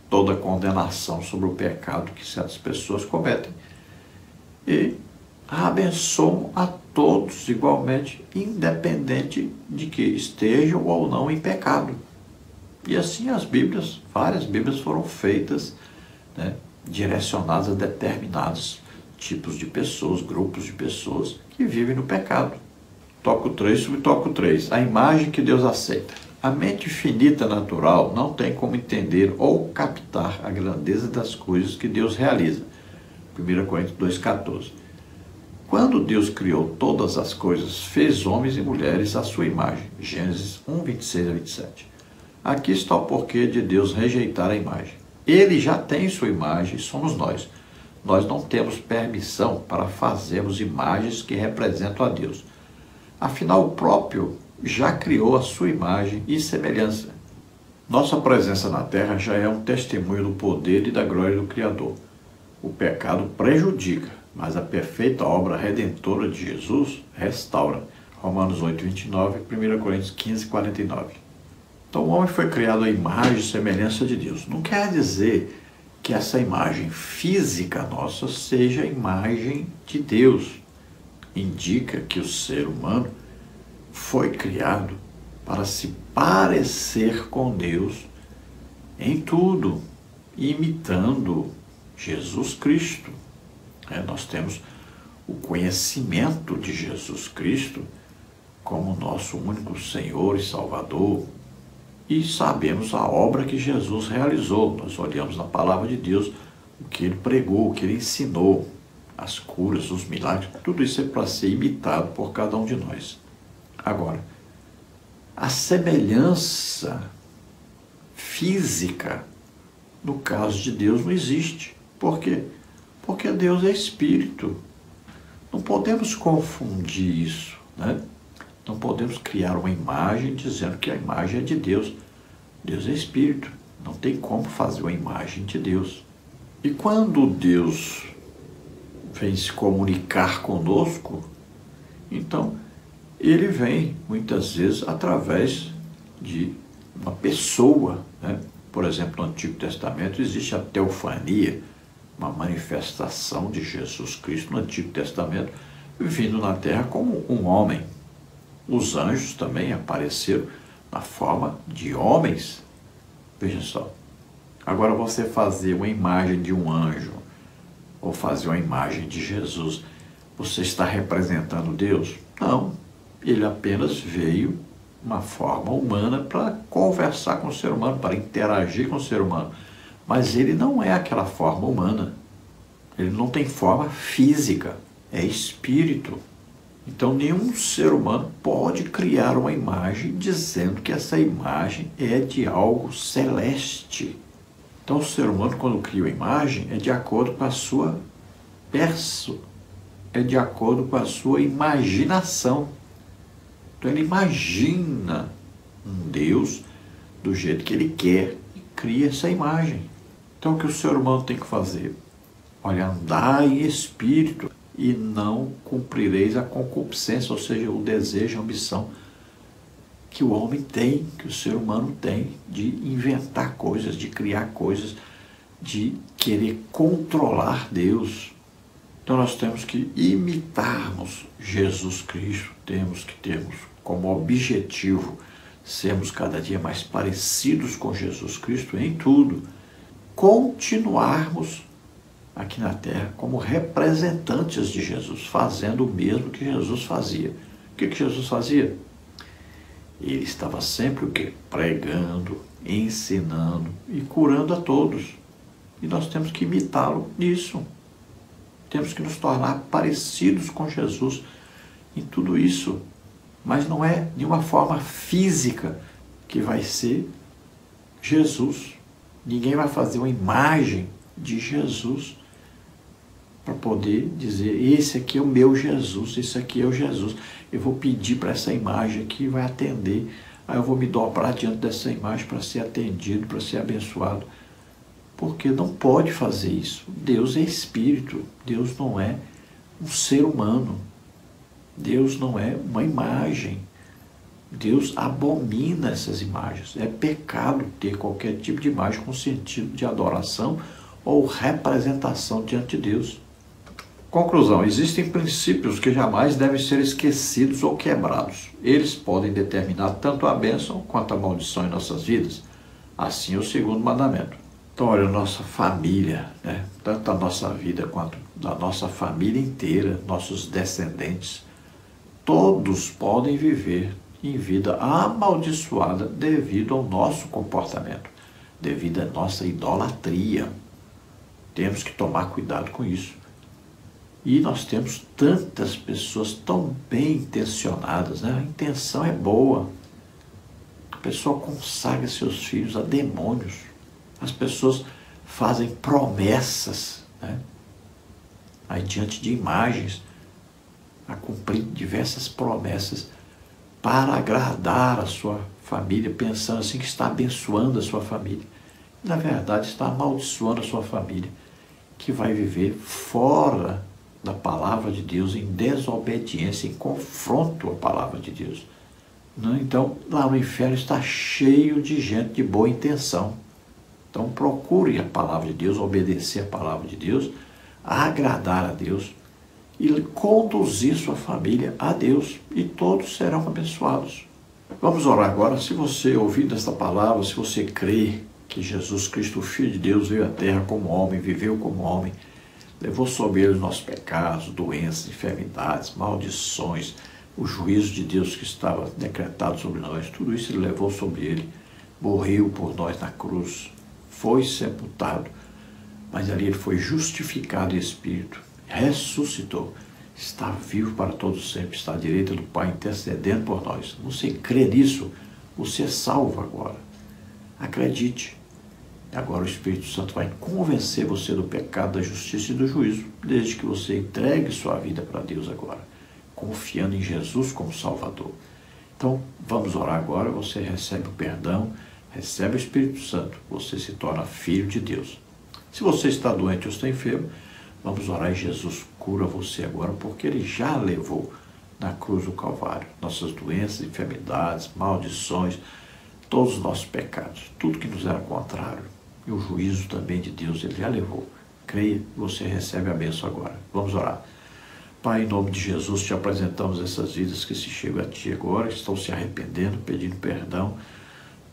toda a condenação sobre o pecado que certas pessoas cometem e abençoam a todos igualmente, independente de que estejam ou não em pecado. E assim as Bíblias, várias Bíblias foram feitas, né, direcionadas a determinados tipos de pessoas, grupos de pessoas que vivem no pecado. Tópico 3 sobre tópico 3. A imagem que Deus aceita. A mente finita natural não tem como entender ou captar a grandeza das coisas que Deus realiza. 1 Coríntios 2,14. Quando Deus criou todas as coisas, fez homens e mulheres à sua imagem. Gênesis 1, 26 a 27. Aqui está o porquê de Deus rejeitar a imagem. Ele já tem sua imagem, somos nós. Nós não temos permissão para fazermos imagens que representam a Deus. Afinal, o próprio já criou a sua imagem e semelhança. Nossa presença na Terra já é um testemunho do poder e da glória do Criador. O pecado prejudica, mas a perfeita obra redentora de Jesus restaura. Romanos 8, 29, 1 Coríntios 15, 49. Então o homem foi criado à imagem e semelhança de Deus. Não quer dizer que essa imagem física nossa seja a imagem de Deus. Indica que o ser humano foi criado para se parecer com Deus em tudo, imitando Jesus Cristo. Nós temos o conhecimento de Jesus Cristo como nosso único Senhor e Salvador e sabemos a obra que Jesus realizou. Nós olhamos na palavra de Deus o que ele pregou, o que ele ensinou, as curas, os milagres, tudo isso é para ser imitado por cada um de nós. Agora, a semelhança física, no caso de Deus, não existe. Por quê? Porque Deus é Espírito. Não podemos confundir isso, né? Não podemos criar uma imagem dizendo que a imagem é de Deus. Deus é Espírito. Não tem como fazer uma imagem de Deus. E quando Deus vem se comunicar conosco, então ele vem muitas vezes através de uma pessoa, né? Por exemplo, no Antigo Testamento existe a teofania, uma manifestação de Jesus Cristo no Antigo Testamento, vindo na terra como um homem. Os anjos também apareceram na forma de homens. Veja só. Agora você fazer uma imagem de um anjo ou fazer uma imagem de Jesus, você está representando Deus? Não. Ele apenas veio uma forma humana para conversar com o ser humano, para interagir com o ser humano. Mas ele não é aquela forma humana. Ele não tem forma física, é espírito. Então nenhum ser humano pode criar uma imagem dizendo que essa imagem é de algo celeste. Então o ser humano, quando cria uma imagem, é de acordo com a sua é de acordo com a sua imaginação. Então ele imagina um Deus do jeito que ele quer e cria essa imagem. Então o que o ser humano tem que fazer? Olha, andar em espírito e não cumprireis a concupiscência, ou seja, o desejo, a ambição que o homem tem, que o ser humano tem, de inventar coisas, de criar coisas, de querer controlar Deus. Então nós temos que imitarmos Jesus Cristo, temos que termos como objetivo sermos cada dia mais parecidos com Jesus Cristo em tudo, continuarmos aqui na terra como representantes de Jesus, fazendo o mesmo que Jesus fazia. O que Jesus fazia? Ele estava sempre o quê? Pregando, ensinando e curando a todos. E nós temos que imitá-lo nisso. Temos que nos tornar parecidos com Jesus em tudo isso. Mas não é de uma forma física que vai ser Jesus. Ninguém vai fazer uma imagem de Jesus para poder dizer, esse aqui é o meu Jesus, esse aqui é o Jesus. Eu vou pedir para essa imagem aqui, vai atender. Aí eu vou me dobrar diante dessa imagem para ser atendido, para ser abençoado. Porque não pode fazer isso. Deus é Espírito. Deus não é um ser humano. Deus não é uma imagem. Deus abomina essas imagens. É pecado ter qualquer tipo de imagem com sentido de adoração ou representação diante de Deus. Conclusão: existem princípios que jamais devem ser esquecidos ou quebrados. Eles podem determinar tanto a bênção quanto a maldição em nossas vidas. Assim é o segundo mandamento. Então, olha, nossa família, né? Tanto a nossa vida quanto a nossa família inteira, nossos descendentes, todos podem viver em vida amaldiçoada devido ao nosso comportamento, devido à nossa idolatria. Temos que tomar cuidado com isso. E nós temos tantas pessoas tão bem intencionadas, né? A intenção é boa. A pessoa consagra seus filhos a demônios. As pessoas fazem promessas, né? Aí diante de imagens, a cumprir diversas promessas para agradar a sua família, pensando assim que está abençoando a sua família. Na verdade, está amaldiçoando a sua família, que vai viver fora da palavra de Deus, em desobediência, em confronto à palavra de Deus. Então, lá no inferno está cheio de gente de boa intenção. Então, procure a palavra de Deus, obedecer a palavra de Deus, agradar a Deus e conduzir sua família a Deus, e todos serão abençoados. Vamos orar agora. Se você, ouvindo esta palavra, se você crê que Jesus Cristo, o Filho de Deus, veio à terra como homem, viveu como homem, levou sobre ele os nossos pecados, doenças, enfermidades, maldições, o juízo de Deus que estava decretado sobre nós, tudo isso ele levou sobre ele, morreu por nós na cruz, foi sepultado, mas ali ele foi justificado em espírito, ressuscitou, está vivo para todos sempre, está à direita do Pai intercedendo por nós. Você crê nisso? Você é salvo agora. Acredite. Agora o Espírito Santo vai convencer você do pecado, da justiça e do juízo, desde que você entregue sua vida para Deus agora, confiando em Jesus como Salvador. Então, vamos orar agora. Você recebe o perdão, recebe o Espírito Santo, você se torna filho de Deus. Se você está doente ou está enfermo, vamos orar e Jesus cura você agora, porque Ele já levou na cruz do Calvário nossas doenças, enfermidades, maldições, todos os nossos pecados, tudo que nos era contrário. E o juízo também de Deus, Ele já levou. Creia, você recebe a bênção agora. Vamos orar. Pai, em nome de Jesus, te apresentamos essas vidas que se chegam a Ti agora, que estão se arrependendo, pedindo perdão.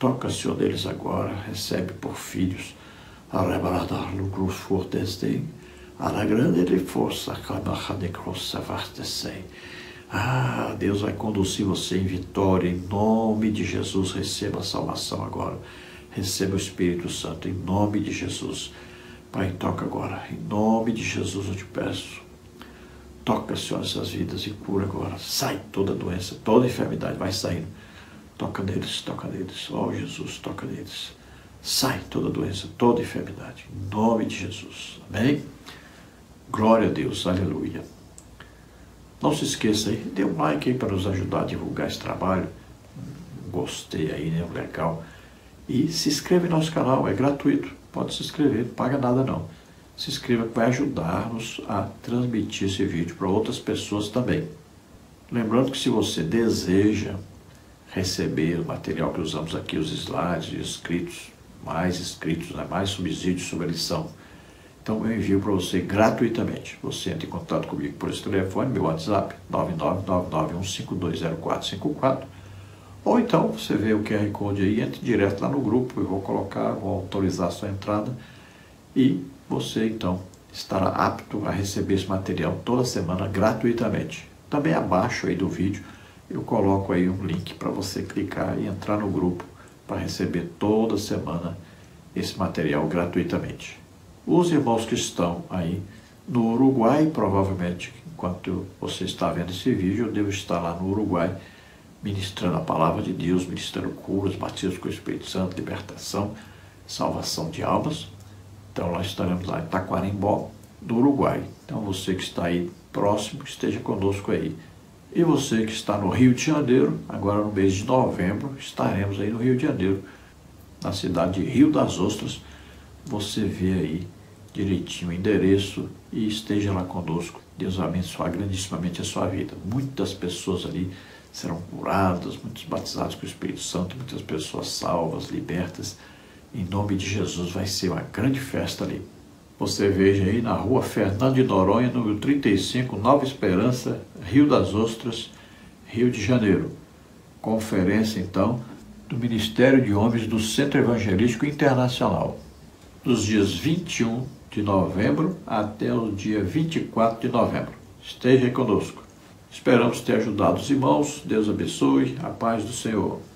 Toca, Senhor, deles agora, recebe por filhos. Deus vai conduzir você em vitória, em nome de Jesus. Receba a salvação agora. Receba o Espírito Santo, em nome de Jesus. Pai, toca agora, em nome de Jesus eu te peço. Toca, Senhor, essas vidas e cura agora. Sai toda doença, toda enfermidade, vai saindo. Toca neles, ó Jesus, toca neles. Sai toda doença, toda enfermidade, em nome de Jesus. Amém? Glória a Deus, aleluia. Não se esqueça aí, dê um like aí para nos ajudar a divulgar esse trabalho. Gostei aí, né? Legal. E se inscreva em nosso canal, é gratuito. Pode se inscrever, não paga nada não. Se inscreva, vai ajudar-nos a transmitir esse vídeo para outras pessoas também. Lembrando que se você deseja receber o material que usamos aqui, os slides, escritos, né, mais subsídios sobre a lição, então eu envio para você gratuitamente. Você entra em contato comigo por esse telefone, meu WhatsApp, 99991520454, ou então você vê o QR Code aí, entre direto lá no grupo, eu vou colocar, vou autorizar a sua entrada e você então estará apto a receber esse material toda semana gratuitamente. Também abaixo aí do vídeo eu coloco aí um link para você clicar e entrar no grupo para receber toda semana esse material gratuitamente. Os irmãos que estão aí no Uruguai, provavelmente enquanto você está vendo esse vídeo, eu devo estar lá no Uruguai ministrando a palavra de Deus, ministrando curas, batismos com o Espírito Santo, libertação, salvação de almas. Então nós estaremos lá em Taquarembó, do Uruguai. Então você que está aí próximo, esteja conosco aí. E você que está no Rio de Janeiro, agora no mês de novembro, estaremos aí no Rio de Janeiro, na cidade de Rio das Ostras. Você vê aí direitinho o endereço e esteja lá conosco. Deus vai abençoar grandissimamente a sua vida. Muitas pessoas ali serão curadas, muitos batizados com o Espírito Santo, muitas pessoas salvas, libertas. Em nome de Jesus vai ser uma grande festa ali. Você veja aí na rua Fernando de Noronha, número 35, Nova Esperança, Rio das Ostras, Rio de Janeiro. Conferência, então, do Ministério de Homens do Centro Evangelístico Internacional, dos dias 21 de novembro até o dia 24 de novembro. Esteja aí conosco. Esperamos ter ajudado os irmãos. Deus abençoe. A paz do Senhor.